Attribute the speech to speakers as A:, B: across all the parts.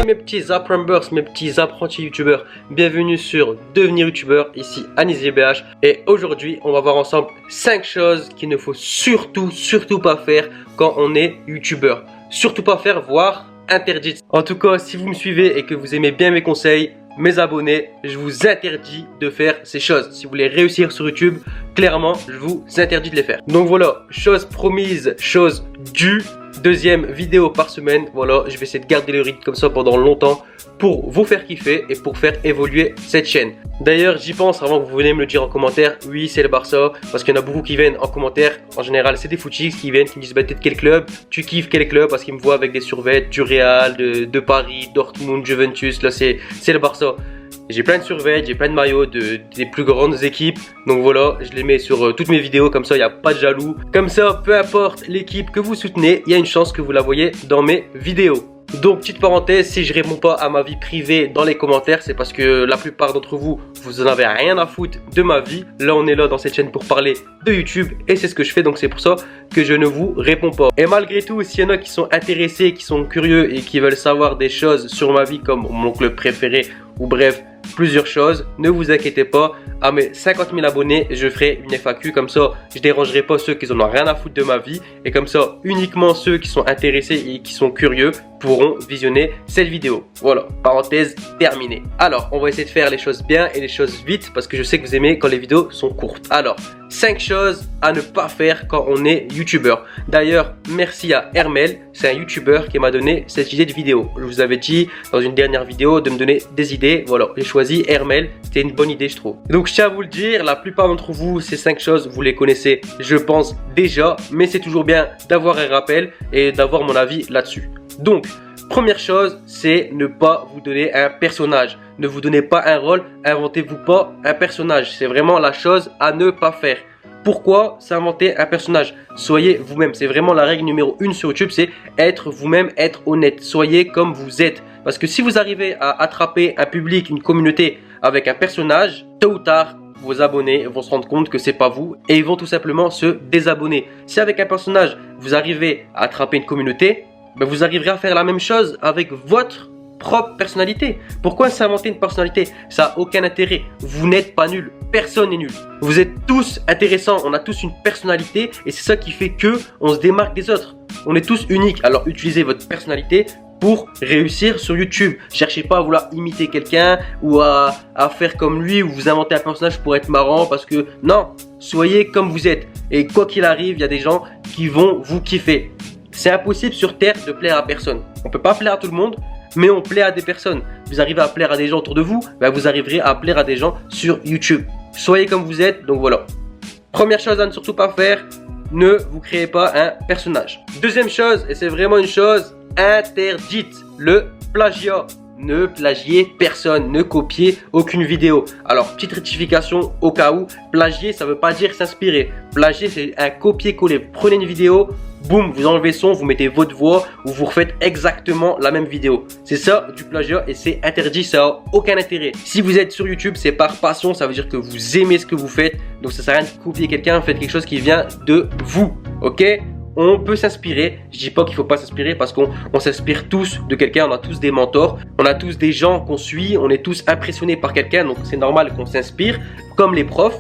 A: mes petits apprenders, mes petits apprentis youtubeurs, bienvenue sur Devenir youtubeur, ici Anis GBH. Et aujourd'hui on va voir ensemble 5 choses qu'il ne faut surtout pas faire quand on est youtubeur. Surtout pas faire, voire interdite. En tout cas, si vous me suivez et que vous aimez bien mes conseils, mes abonnés, je vous interdis de faire ces choses. Si vous voulez réussir sur YouTube, clairement, je vous interdis de les faire. Donc voilà, chose promise, chose due. Deuxième vidéo par semaine. Voilà, je vais essayer de garder le rythme comme ça pendant longtemps pour vous faire kiffer et pour faire évoluer cette chaîne. D'ailleurs, j'y pense avant que vous venez me le dire en commentaire. Oui, c'est le Barça, parce qu'il y en a beaucoup qui viennent en commentaire. En général, c'est des footies qui viennent, qui me disent bah, t'es de quel club? Tu kiffes quel club? Parce qu'ils me voient avec des survêtements du Real, de Paris, Dortmund, Juventus. Là, c'est le Barça. J'ai plein de survêtements, j'ai plein de maillots des plus grandes équipes. Donc voilà, je les mets sur toutes mes vidéos, comme ça il n'y a pas de jaloux. Comme ça, peu importe l'équipe que vous soutenez, il y a une chance que vous la voyez dans mes vidéos. Donc petite parenthèse, si je réponds pas à ma vie privée dans les commentaires, c'est parce que la plupart d'entre vous, vous en avez rien à foutre de ma vie. Là on est là dans cette chaîne pour parler de YouTube et c'est ce que je fais, donc c'est pour ça que je ne vous réponds pas. Et malgré tout, s'il y en a qui sont intéressés, qui sont curieux et qui veulent savoir des choses sur ma vie comme mon club préféré ou bref plusieurs choses, ne vous inquiétez pas, à mes 50 000 abonnés je ferai une FAQ, comme ça je dérangerai pas ceux qui en ont rien à foutre de ma vie et comme ça uniquement ceux qui sont intéressés et qui sont curieux pourront visionner cette vidéo. Voilà, parenthèse terminée. Alors on va essayer de faire les choses bien et les choses vite parce que je sais que vous aimez quand les vidéos sont courtes. Alors 5 choses à ne pas faire quand on est youtubeur. D'ailleurs merci à Hermel, c'est un youtubeur qui m'a donné cette idée de vidéo. Je vous avais dit dans une dernière vidéo de me donner des idées. Voilà, j'ai choisi Hermel, c'était une bonne idée je trouve. Donc je tiens à vous le dire, la plupart d'entre vous, ces 5 choses vous les connaissez je pense déjà, mais c'est toujours bien d'avoir un rappel et d'avoir mon avis là-dessus. Donc première chose, c'est ne pas vous donner un personnage. Ne vous donnez pas un rôle, inventez-vous pas un personnage. C'est vraiment la chose à ne pas faire. Pourquoi s'inventer un personnage? Soyez vous-même. C'est vraiment la règle numéro 1 sur YouTube, c'est être vous-même, être honnête. Soyez comme vous êtes. Parce que si vous arrivez à attraper un public, une communauté avec un personnage, tôt ou tard, vos abonnés vont se rendre compte que c'est pas vous et ils vont tout simplement se désabonner. Si avec un personnage, vous arrivez à attraper une communauté, ben vous arriverez à faire la même chose avec votre propre personnalité. Pourquoi s'inventer une personnalité? Ça n'a aucun intérêt. Vous n'êtes pas nul. Personne n'est nul. Vous êtes tous intéressants. On a tous une personnalité et c'est ça qui fait que on se démarque des autres. On est tous uniques. Alors utilisez votre personnalité pour réussir sur YouTube. Cherchez pas à vouloir imiter quelqu'un ou à faire comme lui ou vous inventer un personnage pour être marrant parce que non, soyez comme vous êtes. Et quoi qu'il arrive, il y a des gens qui vont vous kiffer. C'est impossible sur Terre de plaire à personne. On peut pas plaire à tout le monde, mais on plaît à des personnes. Vous arrivez à plaire à des gens autour de vous, ben vous arriverez à plaire à des gens sur YouTube. Soyez comme vous êtes, donc voilà. Première chose à ne surtout pas faire, ne vous créez pas un personnage. Deuxième chose, et c'est vraiment une chose interdite, le plagiat. Ne plagiez personne, ne copiez aucune vidéo. Alors, petite rectification au cas où, plagier, ça veut pas dire s'inspirer. Plagier, c'est un copier-coller. Prenez une vidéo, boum, vous enlevez son, vous mettez votre voix ou vous refaites exactement la même vidéo. C'est ça du plagiat et c'est interdit, ça n'a aucun intérêt. Si vous êtes sur YouTube, c'est par passion, ça veut dire que vous aimez ce que vous faites. Donc ça sert à rien de copier quelqu'un, faites quelque chose qui vient de vous, ok? On peut s'inspirer, je dis pas qu'il faut pas s'inspirer parce qu'on s'inspire tous de quelqu'un, on a tous des mentors, on a tous des gens qu'on suit, on est tous impressionnés par quelqu'un, donc c'est normal qu'on s'inspire. Comme les profs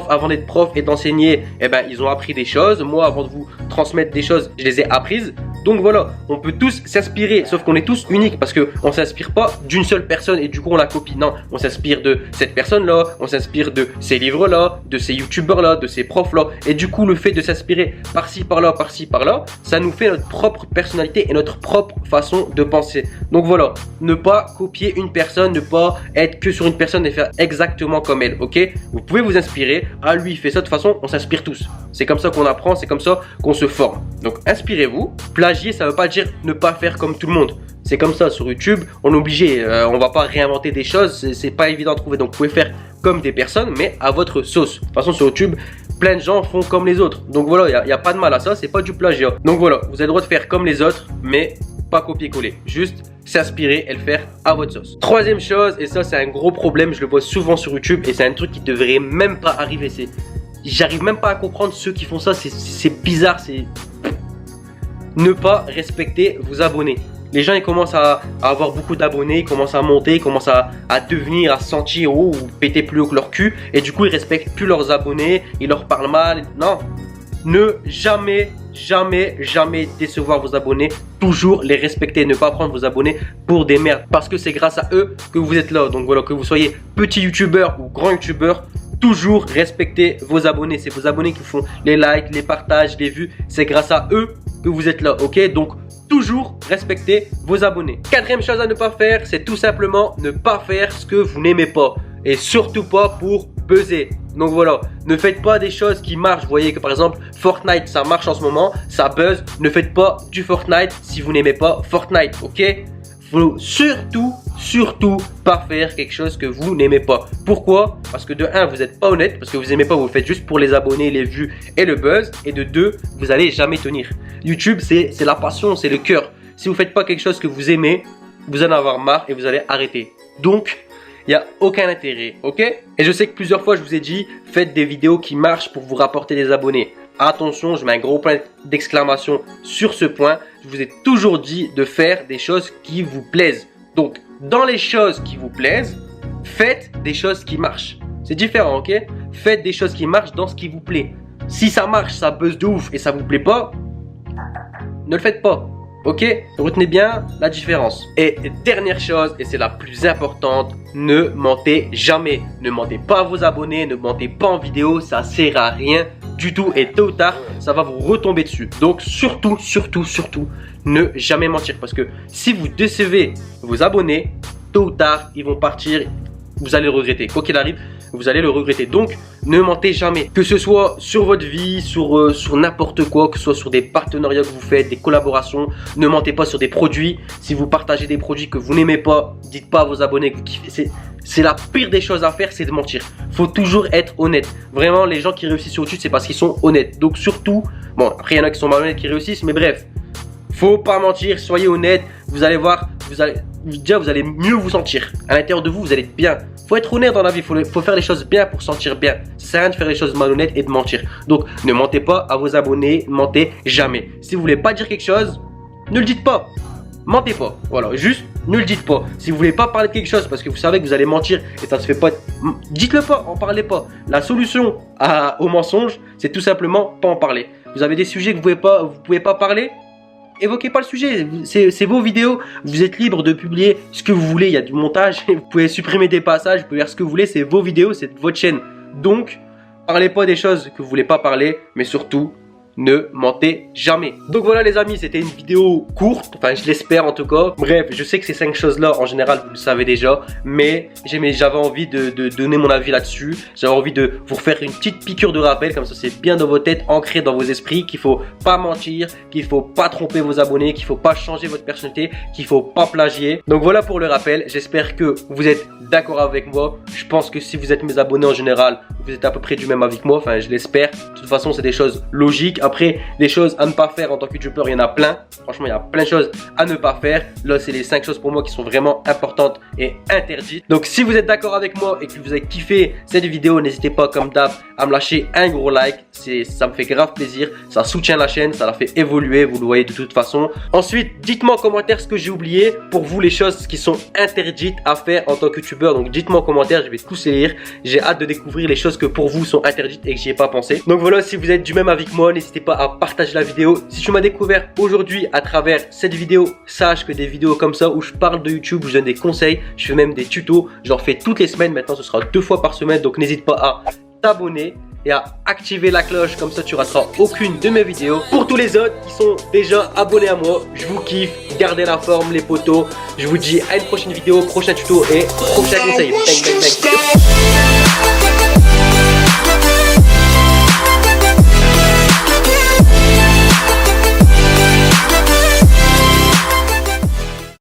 A: avant d'être prof et d'enseigner, eh ben, ils ont appris des choses. Moi, avant de vous transmettre des choses, je les ai apprises. Donc voilà, on peut tous s'inspirer, sauf qu'on est tous uniques parce qu'on ne s'inspire pas d'une seule personne et du coup on la copie. Non, on s'inspire de cette personne-là, on s'inspire de ces livres-là, de ces youtubeurs-là, de ces profs-là. Et du coup, le fait de s'inspirer par-ci, par-là, ça nous fait notre propre personnalité et notre propre façon de penser. Donc voilà, ne pas copier une personne, ne pas être que sur une personne et faire exactement comme elle, ok? Vous pouvez vous inspirer, ah lui il fait ça, de toute façon on s'inspire tous. C'est comme ça qu'on apprend, c'est comme ça qu'on se forme. Donc inspirez-vous. Plagier, ça veut pas dire ne pas faire comme tout le monde. C'est comme ça sur YouTube, on est obligé, on va pas réinventer des choses, c'est pas évident à trouver. Donc vous pouvez faire comme des personnes mais à votre sauce. De toute façon sur YouTube, plein de gens font comme les autres. Donc voilà, il n'y a pas de mal à ça, c'est pas du plagiat. Donc voilà, vous avez le droit de faire comme les autres mais pas copier-coller. Juste s'inspirer et le faire à votre sauce. Troisième chose, et ça c'est un gros problème, je le vois souvent sur YouTube et c'est un truc qui devrait même pas arriver. J'arrive même pas à comprendre ceux qui font ça, c'est bizarre, c'est ne pas respecter vos abonnés. les gens ils commencent à avoir beaucoup d'abonnés, ils commencent à monter, ils commencent à devenir, à se sentir haut ou péter plus haut que leur cul. Et du coup, ils respectent plus leurs abonnés, ils leur parlent mal. Non, ne jamais décevoir vos abonnés. Toujours les respecter, ne pas prendre vos abonnés pour des merdes. Parce que c'est grâce à eux que vous êtes là. Donc voilà, que vous soyez petit youtubeur ou grand youtubeur, toujours respectez vos abonnés. C'est vos abonnés qui font les likes, les partages, les vues. C'est grâce à eux que vous êtes là, ok? Donc toujours respectez vos abonnés. Quatrième chose à ne pas faire, c'est tout simplement ne pas faire ce que vous n'aimez pas. Et surtout pas pour buzzer. Donc voilà, ne faites pas des choses qui marchent. Vous voyez que par exemple Fortnite ça marche en ce moment, ça buzz. Ne faites pas du Fortnite si vous n'aimez pas Fortnite, ok? Faut surtout pas faire quelque chose que vous n'aimez pas. Pourquoi? Parce que de 1, vous n'êtes pas honnête, parce que vous n'aimez pas, vous le faites juste pour les abonnés, les vues et le buzz. Et de 2, vous n'allez jamais tenir. YouTube, c'est la passion, c'est le cœur. Si vous faites pas quelque chose que vous aimez, vous allez en avoir marre et vous allez arrêter. Donc, il n'y a aucun intérêt, ok? Et je sais que plusieurs fois, je vous ai dit, faites des vidéos qui marchent pour vous rapporter des abonnés. Attention, je mets un gros point d'exclamation sur ce point. Je vous ai toujours dit de faire des choses qui vous plaisent. Donc, dans les choses qui vous plaisent, faites des choses qui marchent. C'est différent, ok? Faites des choses qui marchent dans ce qui vous plaît. Si ça marche, ça buzz de ouf et ça vous plaît pas, ne le faites pas. Ok? Retenez bien la différence. Et dernière chose, et c'est la plus importante, ne mentez jamais. Ne mentez pas à vos abonnés, ne mentez pas en vidéo, ça sert à rien du tout. Et tôt ou tard, ça va vous retomber dessus. Donc surtout, ne jamais mentir. Parce que si vous décevez vos abonnés, tôt ou tard, ils vont partir. Vous allez le regretter. Quoi qu'il arrive, vous allez le regretter. Donc, ne mentez jamais. Que ce soit sur votre vie, sur n'importe quoi, que ce soit sur des partenariats que vous faites, des collaborations. Ne mentez pas sur des produits. Si vous partagez des produits que vous n'aimez pas, dites pas à vos abonnés que vous kiffez. C'est la pire des choses à faire, c'est de mentir. Faut toujours être honnête. Vraiment, les gens qui réussissent sur YouTube, c'est parce qu'ils sont honnêtes. Donc surtout, bon, après il y en a qui sont malhonnêtes qui réussissent, mais bref. Faut pas mentir, soyez honnête. Vous allez voir, vous allez mieux vous sentir. À l'intérieur de vous, vous allez être bien. Faut être honnête dans la vie, faut faire les choses bien pour sentir bien. Ça sert à rien de faire les choses malhonnêtes et de mentir. Donc, ne mentez pas à vos abonnés, mentez jamais. Si vous voulez pas dire quelque chose, ne le dites pas. Mentez pas. Voilà, juste ne le dites pas. Si vous voulez pas parler de quelque chose parce que vous savez que vous allez mentir et ça se fait pas, dites-le pas, en parlez pas. La solution au mensonge, c'est tout simplement pas en parler. Vous avez des sujets que vous pouvez pas parler. Évoquez pas le sujet, c'est vos vidéos, vous êtes libre de publier ce que vous voulez, il y a du montage, vous pouvez supprimer des passages, vous pouvez faire ce que vous voulez, c'est vos vidéos, c'est votre chaîne. Donc, parlez pas des choses que vous voulez pas parler, mais surtout, ne mentez jamais. Donc voilà les amis, c'était une vidéo courte, enfin je l'espère en tout cas. Bref, je sais que ces 5 choses là en général vous le savez déjà, mais j'avais envie de donner mon avis là-dessus. J'avais envie de vous refaire une petite piqûre de rappel, comme ça c'est bien dans vos têtes, ancré dans vos esprits, qu'il faut pas mentir, qu'il faut pas tromper vos abonnés, qu'il faut pas changer votre personnalité, qu'il faut pas plagier. Donc voilà pour le rappel, j'espère que vous êtes d'accord avec moi. Je pense que si vous êtes mes abonnés en général, vous êtes à peu près du même avis que moi, enfin je l'espère. De toute façon c'est des choses logiques. Après, des choses à ne pas faire en tant que youtubeur, il y en a plein. Franchement, il y a plein de choses à ne pas faire. Là, c'est les 5 choses pour moi qui sont vraiment importantes et interdites. Donc, si vous êtes d'accord avec moi et que vous avez kiffé cette vidéo, n'hésitez pas, comme d'hab, à me lâcher un gros like. Ça me fait grave plaisir. Ça soutient la chaîne, ça la fait évoluer. Vous le voyez de toute façon. Ensuite, dites-moi en commentaire ce que j'ai oublié. Pour vous, les choses qui sont interdites à faire en tant que youtubeur. Donc, dites-moi en commentaire, je vais tous les lire. J'ai hâte de découvrir les choses que pour vous sont interdites et que j'y ai pas pensé. Donc voilà, si vous êtes du même avis que moi, n'hésitez pas à partager la vidéo. Si tu m'as découvert aujourd'hui à travers cette vidéo, sache que des vidéos comme ça où je parle de YouTube, où je donne des conseils, je fais même des tutos, j'en fais toutes les semaines. Maintenant ce sera 2 fois par semaine, donc n'hésite pas à t'abonner et à activer la cloche, comme ça tu rateras aucune de mes vidéos. Pour tous les autres qui sont déjà abonnés à moi, je vous kiffe, gardez la forme les potos. Je vous dis à une prochaine vidéo, prochain tuto et prochain conseil. Bang bang bang.